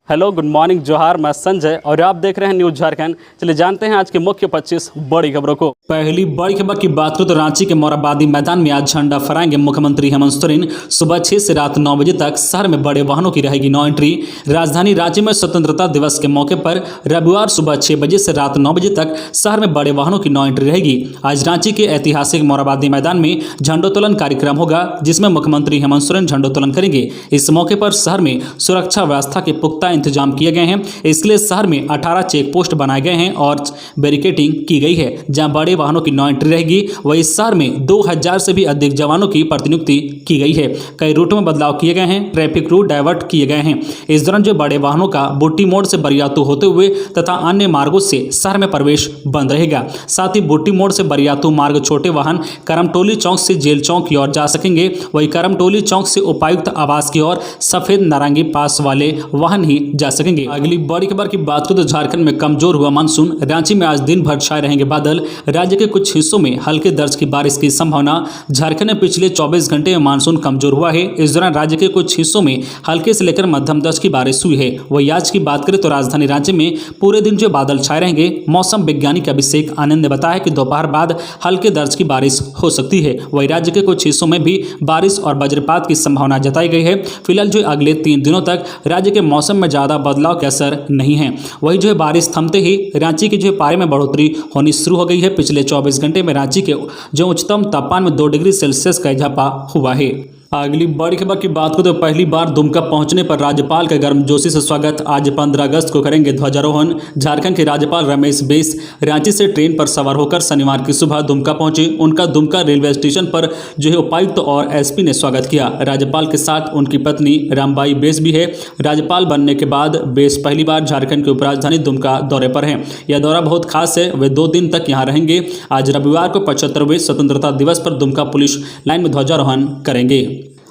Hello, good morning, जोहार। मैं संजय और आप देख रहे हैं न्यूज झारखंड। चलिए जानते हैं आज की मुख्य 25 बड़ी खबरों को। पहली बड़ी खबर की बात करें तो रांची के मोरहाबादी मैदान में आज झंडा फहराएंगे मुख्यमंत्री हेमंत सोरेन। सुबह 6 से रात 9 बजे तक शहर में बड़े वाहनों की रहेगी नो एंट्री। राजधानी रांची में स्वतंत्रता दिवस के मौके पर रविवार सुबह 6 बजे से रात 9 बजे तक शहर में बड़े वाहनों की नो एंट्री रहेगी। आज रांची के ऐतिहासिक मोरहाबादी मैदान में झंडोत्तोलन कार्यक्रम होगा, जिसमें मुख्यमंत्री हेमंत सोरेन झंडोत्तोलन करेंगे। इस मौके पर शहर में सुरक्षा व्यवस्था के पुख्ता इंतजाम किए गए हैं। इसके लिए शहर में 18 चेक पोस्ट बनाए गए हैं और बैरिकेडिंग की गई है। जहां बड़े वाहनों की नो एंट्री रहेगी, वहीं शहर में 2000 से भी अधिक जवानों की प्रतिनियुक्ति की गई है। कई रूटों में बदलाव किए गए हैं, ट्रैफिक रूट डायवर्ट किए गए हैं। इस दौरान जो बड़े वाहनों का बुट्टी मोड़ से बरियातू होते हुए तथा अन्य मार्गों से शहर में प्रवेश बंद रहेगा। साथ ही बुट्टी मोड़ से बरियातू मार्ग छोटे वाहन करमटोली चौक से जेल चौक की ओर जा सकेंगे। वहीं करमटोली चौक से उपायुक्त आवास की ओर सफेद नारंगी पास वाले वाहन ही जा सकेंगे। अगली बड़ी खबर की बात करें तो झारखंड में कमजोर हुआ मानसून। रांची में आज दिन भर छाए रहेंगे बादल। राज्य के कुछ हिस्सों में हल्के दर्ज की बारिश की संभावना। झारखंड में पिछले 24 घंटे में मानसून कमजोर हुआ है। इस दौरान राज्य के कुछ हिस्सों में हल्के से लेकर मध्यम दर्ज की बारिश हुई है। वही आज की बात करें तो राजधानी रांची में पूरे दिन जो बादल छाए रहेंगे। मौसम वैज्ञानिक अभिषेक आनंद ने बताया कि दोपहर बाद हल्के दर्ज की बारिश हो सकती है। वही राज्य के कुछ हिस्सों में भी बारिश और वज्रपात की संभावना जताई गई है। फिलहाल जो अगले 3 दिनों तक राज्य के मौसम में ज्यादा बदलाव के असर नहीं है। वही जो है बारिश थमते ही रांची के जो पारे में बढ़ोतरी होनी शुरू हो गई है। पिछले 24 घंटे में रांची के जो उच्चतम तापमान में 2 डिग्री सेल्सियस का इजाफा हुआ है। अगली बड़ी खबर की बात करें तो पहली बार दुमका पहुंचने पर राज्यपाल का गर्मजोशी से स्वागत। आज 15 अगस्त को करेंगे ध्वजारोहण। झारखंड के राज्यपाल रमेश बैस रांची से ट्रेन पर सवार होकर शनिवार की सुबह दुमका पहुंचे। उनका दुमका रेलवे स्टेशन पर जो है उपायुक्त और एसपी ने स्वागत किया। राज्यपाल के साथ उनकी पत्नी रामबाई बैस भी है। राज्यपाल बनने के बाद बैस पहली बार झारखंड की उपराजधानी दुमका दौरे पर हैं। यह दौरा बहुत खास है, वे 2 दिन तक यहाँ रहेंगे। आज रविवार को 75वें स्वतंत्रता दिवस पर दुमका पुलिस लाइन में ध्वजारोहण करेंगे।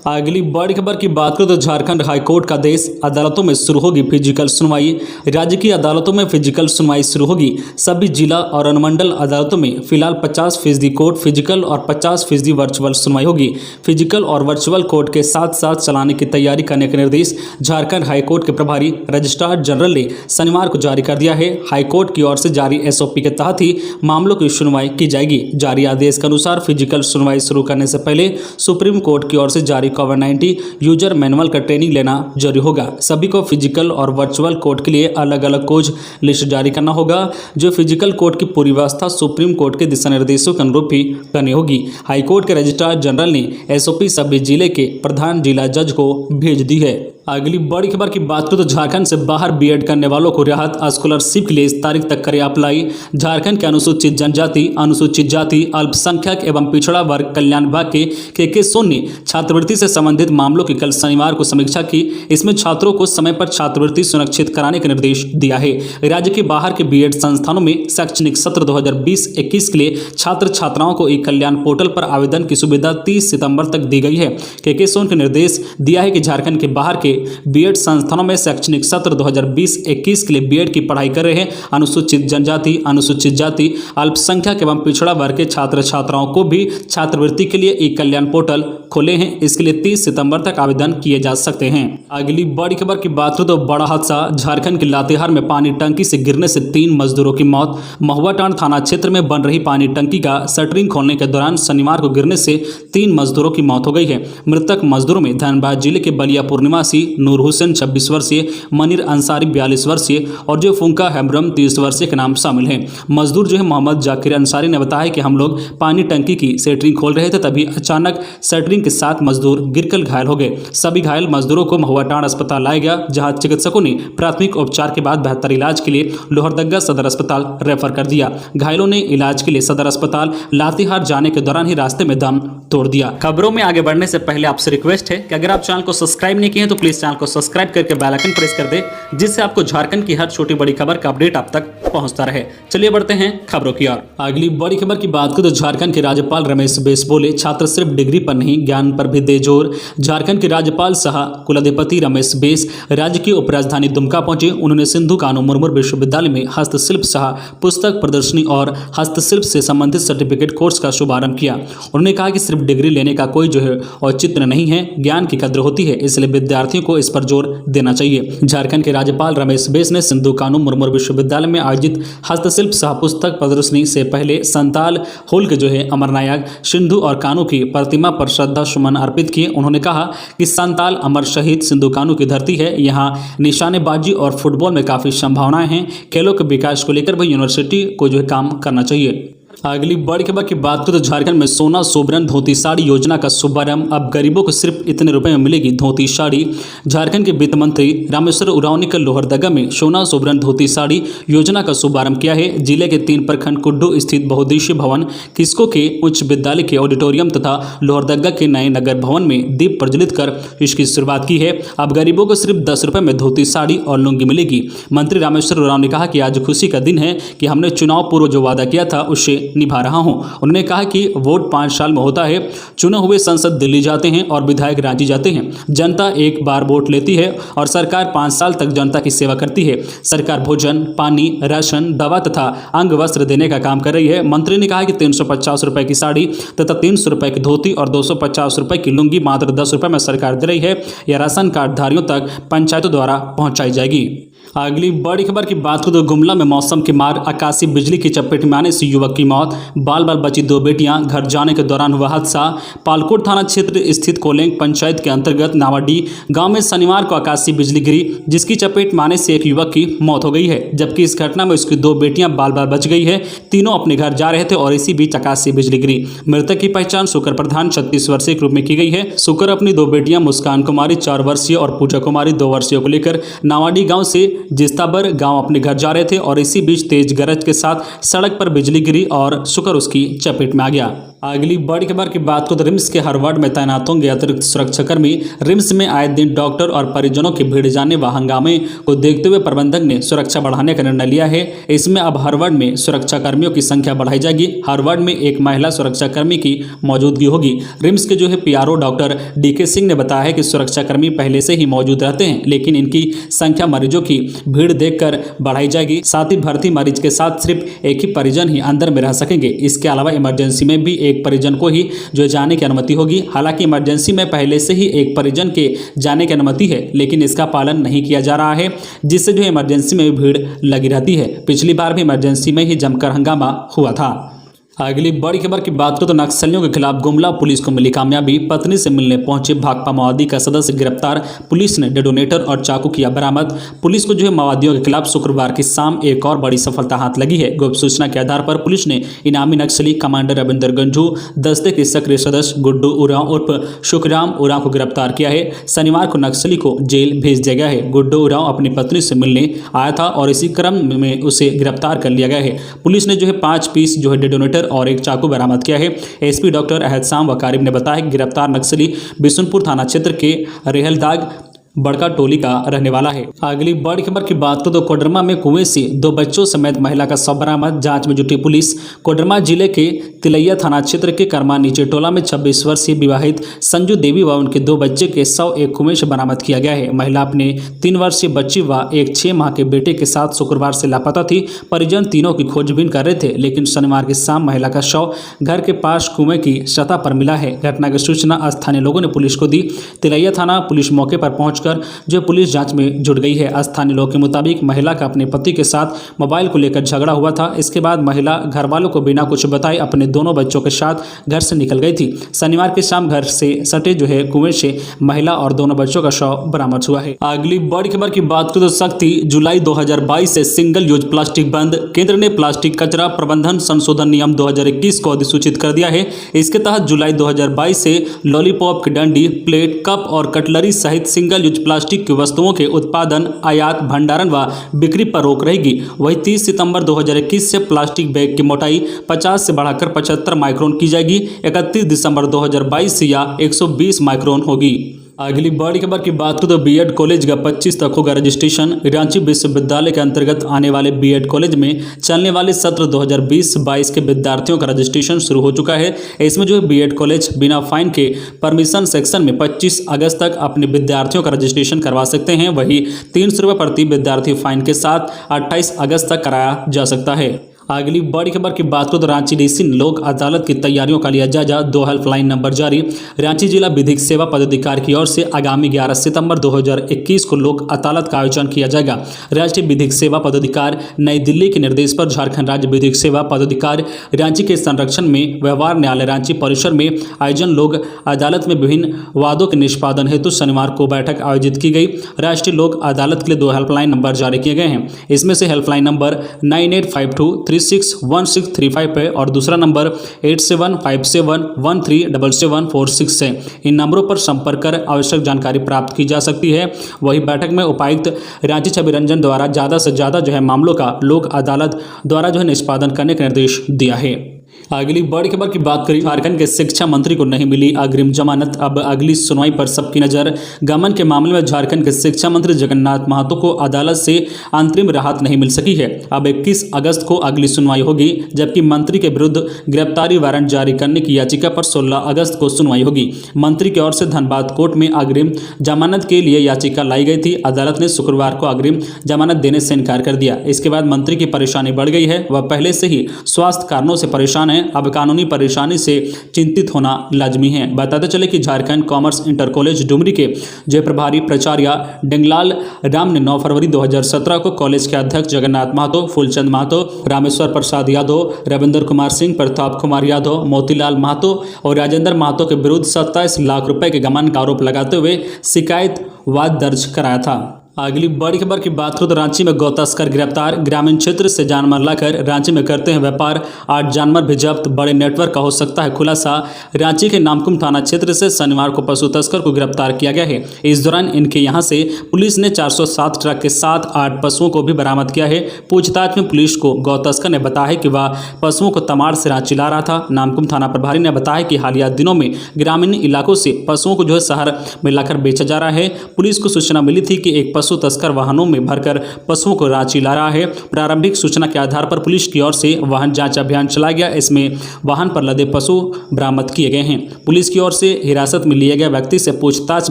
अगली बड़ी खबर की बात करें तो झारखंड हाईकोर्ट का आदेश। अदालतों में शुरू होगी फिजिकल सुनवाई। राज्य की अदालतों में फिजिकल सुनवाई शुरू होगी। सभी जिला और अनुमंडल अदालतों में फिलहाल 50% कोर्ट फिजिकल और 50% वर्चुअल सुनवाई होगी। फिजिकल और वर्चुअल कोर्ट के साथ साथ चलाने की तैयारी करने के निर्देश झारखंड हाईकोर्ट के प्रभारी रजिस्ट्रार जनरल ने शनिवार को जारी कर दिया है। हाईकोर्ट की ओर से जारी SOP के तहत ही मामलों की सुनवाई की जाएगी। जारी आदेश के अनुसार फिजिकल सुनवाई शुरू करने से पहले सुप्रीम कोर्ट की ओर से जारी कोविड-19 यूजर मैनुअल का ट्रेनिंग लेना जरूरी होगा। सभी को फिजिकल और वर्चुअल कोर्ट के लिए अलग अलग कोच लिस्ट जारी करना होगा। जो फिजिकल कोर्ट की पूरी व्यवस्था सुप्रीम कोर्ट के दिशा निर्देशों के अनुरूप ही करनी होगी। हाईकोर्ट के रजिस्ट्रार जनरल ने SOP सभी जिले के प्रधान जिला जज को भेज दी है। अगली बड़ी खबर की बात करें तो झारखंड से बाहर बीएड करने वालों को राहत। स्कॉलरशिप के लिए इस तारीख तक करें अप्लाई। झारखंड के अनुसूचित जनजाति, अनुसूचित जाति, अल्पसंख्यक एवं पिछड़ा वर्ग कल्याण विभाग के KK सोन ने छात्रवृत्ति से संबंधित मामलों की कल शनिवार को समीक्षा की। इसमें छात्रों को समय पर छात्रवृत्ति सुनिश्चित कराने का निर्देश दिया है। राज्य के बाहर के बीएड संस्थानों में शैक्षणिक सत्र 2020-21 के लिए छात्र छात्राओं को ई कल्याण पोर्टल पर आवेदन की सुविधा 30 सितंबर तक दी गई है। KK सोन ने निर्देश दिया है कि झारखंड के बाहर के बीएड संस्थानों में शैक्षणिक सत्र 2020-21 के लिए बीएड की पढ़ाई कर रहे हैं अनुसूचित जनजाति, अनुसूचित जाति, अल्पसंख्यक एवं पिछड़ा वर्ग के छात्र छात्राओं को भी छात्रवृत्ति के लिए ई कल्याण पोर्टल खोले हैं। इसके लिए 30 सितंबर तक आवेदन किए जा सकते हैं। अगली बड़ी खबर की बात करें तो बड़ा हादसा। झारखंड के लातेहार में पानी टंकी से गिरने से 3 मजदूरों की मौत। महुआटांड थाना क्षेत्र में बन रही पानी टंकी का शटरिंग खोलने के दौरान शनिवार को गिरने से 3 मजदूरों की मौत हो गई है। मृतक मजदूरों में धनबाद जिले के बलियापुर निवासी नूर हुसैन 26 वर्षीय, मनीर अंसारी 42 वर्षीय और जो फुंका हैब्रम 30 वर्षीय के नाम शामिल हैं। मजदूर जो है मोहम्मद जाकिर अंसारी ने बताया कि हम लोग पानी टंकी की सेटरिंग खोल रहे थे, तभी अचानक सेटरिंग के साथ मजदूर गिरकर घायल हो गए। सभी घायल मजदूरों को महुआटांड अस्पताल लाया गया, जहां चिकित्सकों ने प्राथमिक उपचार के बाद बेहतर इलाज के लिए लोहरदगा सदर अस्पताल रेफर कर दिया। घायलों ने इलाज के लिए सदर अस्पताल लातेहार जाने के दौरान ही रास्ते में दम तोड़ दिया। खबरों में आगे बढ़ने से पहले आपसे रिक्वेस्ट है कि अगर आप चैनल को सब्सक्राइब नहीं किए हैं तो प्लीज चैनल को सब्सक्राइब करके बेल आइकन प्रेस कर दे, जिससे आपको झारखंड की हर छोटी बड़ी खबर का अपडेट आप तक पहुंचता रहे। चलिए बढ़ते हैं खबरों की ओर। अगली बड़ी खबर की बात करें तो झारखंड के राज्यपाल रमेश बैस बोले छात्र सिर्फ डिग्री पर नहीं ज्ञान पर भी दे जोर। झारखंड के राज्यपाल सह कुलाधिपति रमेश बैस राज्य की उपराजधानी दुमका पहुंचे। उन्होंने सिंधु कानू मुर्मू विश्वविद्यालय में हस्तशिल्प सह पुस्तक प्रदर्शनी और हस्तशिल्प से संबंधित सर्टिफिकेट कोर्स का शुभारंभ किया। उन्होंने कहा कि सिर्फ डिग्री लेने का कोई औचित्य नहीं है, ज्ञान की कद्र होती है, इसलिए विद्यार्थियों को इस पर जोर देना चाहिए। झारखंड के राज्यपाल रमेश बैस ने सिंधु कानू मुर्मू विश्वविद्यालय में आयोजित हस्तशिल्प सह पुस्तक प्रदर्शनी से पहले संताल होल के अमर नायक सिंधु और कानू की प्रतिमा पर श्रद्धा सुमन अर्पित किए। उन्होंने कहा कि संताल अमर शहीद सिंधु कानू की धरती है, यहाँ निशानेबाजी और फुटबॉल में काफी संभावनाएं हैं। खेलों के विकास को लेकर भी यूनिवर्सिटी को काम करना चाहिए। अगली बड़ी खबर की बात करें तो झारखंड में सोना सोबरन धोती साड़ी योजना का शुभारंभ। अब गरीबों को सिर्फ इतने रुपए में मिलेगी धोती साड़ी। झारखंड के वित्त मंत्री रामेश्वर उरांव ने कल लोहरदगा में सोना सोबरन धोती साड़ी योजना का शुभारंभ किया है। जिले के 3 प्रखंड कुड्डू स्थित बहुउद्देशीय भवन किस्को के उच्च विद्यालय के ऑडिटोरियम तथा लोहरदगा के नए नगर भवन में दीप प्रज्वलित कर इसकी शुरुआत की है। अब गरीबों को सिर्फ 10 रुपए में धोती साड़ी और लुंगी मिलेगी। मंत्री रामेश्वर उरांव ने कहा कि आज खुशी का दिन है कि हमने चुनाव पूर्व जो वादा किया था उससे निभा रहा हूं। उन्होंने कहा कि वोट 5 साल में होता है। चुने हुए सांसद दिल्ली जाते हैं और विधायक रांची जाते हैं। जनता एक बार वोट लेती है और सरकार 5 साल तक जनता की सेवा करती है। सरकार भोजन, पानी, राशन, दवा तथा अंग वस्त्र देने का काम कर रही है। मंत्री ने कहा कि 350 रुपए की साड़ी तथा 300 रुपए की धोती और 250 रुपए की लुंगी मात्र 10 रुपए में सरकार दे रही है। यह राशन कार्ड धारियों तक पंचायतों द्वारा पहुंचाई जाएगी। अगली बड़ी खबर की बात करें तो गुमला में मौसम की मार, आकाशीय बिजली की चपेट में आने से युवक की मौत। बाल बाल बची 2 बेटियां, घर जाने के दौरान हुआ हादसा। पालकोट थाना क्षेत्र स्थित कोलेंग पंचायत के अंतर्गत नावाडी गांव में शनिवार को आकाशीय बिजली गिरी, जिसकी चपेट में आने से एक युवक की मौत हो गई है, जबकि इस घटना में उसकी 2 बेटियां बाल बाल बच गई है। तीनों अपने घर जा रहे थे और इसी बीच आकाशीय बिजली गिरी। मृतक की पहचान शुक्र प्रधान 36 वर्षीय के रूप में की गई है। शुक्र अपनी 2 बेटियां मुस्कान कुमारी 4 वर्षीय और पूजा कुमारी 2 वर्षीय को लेकर नावाडी गाँव से जिस्ताबर गांव अपने घर जा रहे थे और इसी बीच तेज गरज के साथ सड़क पर बिजली गिरी और शुक्र उसकी चपेट में आ गया। अगली बड़ी खबर की बात को तो रिम्स के हर वार्ड में तैनात होंगे अतिरिक्त सुरक्षाकर्मी। रिम्स में आए दिन डॉक्टर और परिजनों के भीड़ जाने व हंगामे को देखते हुए प्रबंधक ने सुरक्षा बढ़ाने का निर्णय लिया है। इसमें अब हर वार्ड में सुरक्षाकर्मियों की संख्या बढ़ाई जाएगी। हर वार्ड में एक महिला सुरक्षाकर्मी की मौजूदगी होगी। रिम्स के PRO डॉक्टर DK सिंह ने बताया है कि सुरक्षाकर्मी पहले से ही मौजूद रहते हैं, लेकिन इनकी संख्या मरीजों की भीड़ देखकर बढ़ाई जाएगी। साथ ही भर्ती मरीज के साथ सिर्फ एक ही परिजन ही अंदर में रह सकेंगे। इसके अलावा इमरजेंसी में भी एक परिजन को ही जाने की अनुमति होगी। हालांकि इमरजेंसी में पहले से ही एक परिजन के जाने की अनुमति है, लेकिन इसका पालन नहीं किया जा रहा है, जिससे इमरजेंसी में भी भीड़ लगी रहती है। पिछली बार भी इमरजेंसी में ही जमकर हंगामा हुआ था। अगली बड़ी खबर की बात करें तो नक्सलियों के खिलाफ गुमला पुलिस को मिली कामयाबी। पत्नी से मिलने पहुंचे भाकपा माओवादी का सदस्य गिरफ्तार। पुलिस ने डेटोनेटर और चाकू किया बरामद। पुलिस को माओवादियों के खिलाफ शुक्रवार की शाम एक और बड़ी सफलता हाथ लगी है। गुप्त सूचना के आधार पर पुलिस ने इनामी नक्सली कमांडर रविंदर गंझू, दस्ते के सक्रिय सदस्य गुड्डू उरांव उर्फ शुक्राम उरांव को गिरफ्तार किया है। शनिवार को नक्सली को जेल भेज दिया गया है। गुड्डू उरांव अपनी पत्नी से मिलने आया था और इसी क्रम में उसे गिरफ्तार कर लिया गया है। पुलिस ने 5 पीस डेटोनेटर और एक चाकू बरामद किया है। एसपी डॉक्टर अहदसाम वकारिब ने बताया कि गिरफ्तार नक्सली बिशुनपुर थाना क्षेत्र के रेहलदाग बड़का टोली का रहने वाला है। अगली बड़ी खबर की बात करें तो कोडरमा में कुएं से 2 बच्चों समेत महिला का शव बरामद। जांच में जुटी पुलिस। कोडरमा जिले के तिलैया थाना क्षेत्र के कर्मा नीचे टोला में 26 वर्षीय विवाहित संजू देवी व उनके 2 बच्चे के शव एक कुएं से बरामद किया गया है। महिला अपने 3 वर्षीय बच्ची व एक 6 माह के बेटे के साथ शुक्रवार से लापता थी। परिजन तीनों की खोजबीन कर रहे थे, लेकिन शनिवार की शाम महिला का शव घर के पास कुएं की सतह पर मिला है। घटना की सूचना स्थानीय लोगों ने पुलिस को दी। तिलैया थाना पुलिस मौके पर पहुंचकर पुलिस जांच में जुट गई है। स्थानीय लोगों के मुताबिक महिला का अपने पति के साथ मोबाइल को लेकर झगड़ा हुआ था। इसके बाद महिला घर वालों को बिना कुछ बताए अपने दोनों बच्चों के साथ घर से निकल गई थी। शनिवार की शाम घर से सटे कुएं से महिला और दोनों बच्चों का शव बरामद हुआ है। अगली बड़ी खबर की बात करें तो सख्ती, जुलाई 2022 से सिंगल यूज प्लास्टिक बंद। केंद्र ने प्लास्टिक कचरा प्रबंधन संशोधन नियम 2021 को अधिसूचित कर दिया है। इसके तहत जुलाई 2022 से लॉलीपॉप की डंडी, प्लेट, कप और कटलरी सहित सिंगल यूज प्लास्टिक की वस्तुओं के उत्पादन, आयात, भंडारण व बिक्री पर रोक रहेगी। वहीं 30 सितंबर 2021 से प्लास्टिक बैग की मोटाई 50 से बढ़ाकर 75 माइक्रोन की जाएगी। 31 दिसंबर 2022 से यह 120 माइक्रोन होगी। अगली बड़ी खबर की बात करें तो बीएड कॉलेज का 25 तक होगा रजिस्ट्रेशन। रांची विश्वविद्यालय के अंतर्गत आने वाले बीएड कॉलेज में चलने वाले सत्र 2020-22 के विद्यार्थियों का रजिस्ट्रेशन शुरू हो चुका है। इसमें जो है बीएड कॉलेज बिना फाइन के परमिशन सेक्शन में 25 अगस्त तक अपने विद्यार्थियों का रजिस्ट्रेशन करवा सकते हैं। वहीं 300 रुपये प्रति विद्यार्थी फाइन के साथ 28 अगस्त तक कराया जा सकता है। अगली बड़ी खबर की बात करें तो रांची डीसी लोक अदालत की तैयारियों का लिया जायजा। 2 हेल्पलाइन नंबर जारी। रांची जिला विधिक सेवा पदाधिकारी की ओर से आगामी 11 सितंबर 2021 को लोक अदालत का आयोजन किया जाएगा। राष्ट्रीय विधिक सेवा पदाधिकार नई दिल्ली के निर्देश पर झारखंड राज्य विधिक सेवा पदाधिकार रांची के संरक्षण में व्यवहार न्यायालय रांची परिसर में आयोजन लोक अदालत में विभिन्न वादों के निष्पादन हेतु शनिवार को बैठक आयोजित की गई। राष्ट्रीय लोक अदालत के लिए 2 हेल्पलाइन नंबर जारी किए गए हैं। इसमें से हेल्पलाइन नंबर 9852361635 है और दूसरा नंबर 8757137746 है। इन नंबरों पर संपर्क कर आवश्यक जानकारी प्राप्त की जा सकती है। वही बैठक में उपायुक्त रांची छवि रंजन द्वारा ज़्यादा से ज़्यादा जो है मामलों का लोक अदालत द्वारा जो है निष्पादन करने का निर्देश दिया है। अगली बड़ी खबर की बात करें, झारखंड के शिक्षा मंत्री को नहीं मिली अग्रिम जमानत। अब अगली सुनवाई पर सबकी नजर। गबन के मामले में झारखंड के शिक्षा मंत्री जगन्नाथ महतो को अदालत से अंतरिम राहत नहीं मिल सकी है। अब 21 अगस्त को अगली सुनवाई होगी, जबकि मंत्री के विरुद्ध गिरफ्तारी वारंट जारी करने की याचिका पर 16 अगस्त को सुनवाई होगी। मंत्री की ओर से धनबाद कोर्ट में अग्रिम जमानत के लिए याचिका लाई गई थी। अदालत ने शुक्रवार को अग्रिम जमानत देने से इनकार कर दिया। इसके बाद मंत्री की परेशानी बढ़ गई है। वह पहले से ही स्वास्थ्य कारणों से परेशान है। अब कानूनी परेशानी से चिंतित होना लाजमी है। बताते चले कि Jharkhand commerce inter college Dumri के जय प्रभारी प्राचार्य डेंगलाल राम ने 9 फरवरी 2017 को कॉलेज के अध्यक्ष जगन्नाथ महतो, फूलचंद महतो, रामेश्वर प्रसाद यादव, रविंद्र कुमार सिंह, प्रताप कुमार यादव, मोतीलाल महतो और राजेंद्र महतो के विरुद्ध 27 लाख रुपए के गबन का आरोप लगाते हुए शिकायत वाद दर्ज कराया था। अगली बड़ी खबर की बात करें तो रांची में गौ तस्कर गिरफ्तार। ग्रामीण क्षेत्र से जानवर लाकर रांची में करते हैं व्यापार। 8 जानवर भी जब्त। बड़े नेटवर्क का हो सकता है खुलासा। रांची के नामकुम थाना क्षेत्र से शनिवार को पशु तस्कर को गिरफ्तार किया गया है। इस दौरान इनके यहां से पुलिस ने 407 ट्रक के साथ 8 पशुओं को भी बरामद किया है। पूछताछ में पुलिस को गौ तस्कर ने बताया कि वह पशुओं को तमाड़ से रांची ला रहा था। नामकुम थाना प्रभारी ने बताया कि हालिया दिनों में ग्रामीण इलाकों से पशुओं को जो है शहर में लाकर बेचा जा रहा है। पुलिस को सूचना मिली थी कि एक पशु तस्कर वाहनों में भरकर पशुओं को रांची ला रहा है। प्रारंभिक सूचना के आधार पर पुलिस की ओर से वाहन जांच अभियान चलाया गया। इसमें वाहन पर लदे पशु बरामद किए गए हैं। पुलिस की ओर से हिरासत में लिए गए व्यक्ति से पूछताछ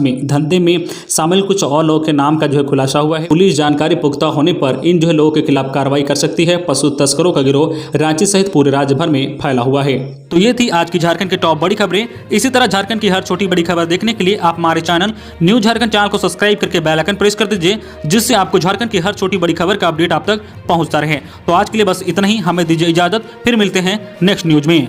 में धंधे में शामिल कुछ और लोगों के नाम का जो है खुलासा हुआ है। पुलिस जानकारी पुख्ता होने पर इन जो है लोगों के खिलाफ कार्रवाई कर सकती है। पशु तस्करों का गिरोह रांची सहित पूरे राज्य भर में फैला हुआ है। तो ये थी आज की झारखंड की टॉप बड़ी खबरें। इसी तरह झारखंड की हर छोटी बड़ी खबर देखने के लिए आप हमारे चैनल न्यूज झारखंड चैनल को सब्सक्राइब करके बेल आइकन प्रेस कर दीजिए, जिससे आपको झारखंड की हर छोटी बड़ी खबर का अपडेट आप तक पहुंचता रहे। तो आज के लिए बस इतना ही। हमें दीजिए इजाजत, फिर मिलते हैं नेक्स्ट न्यूज में।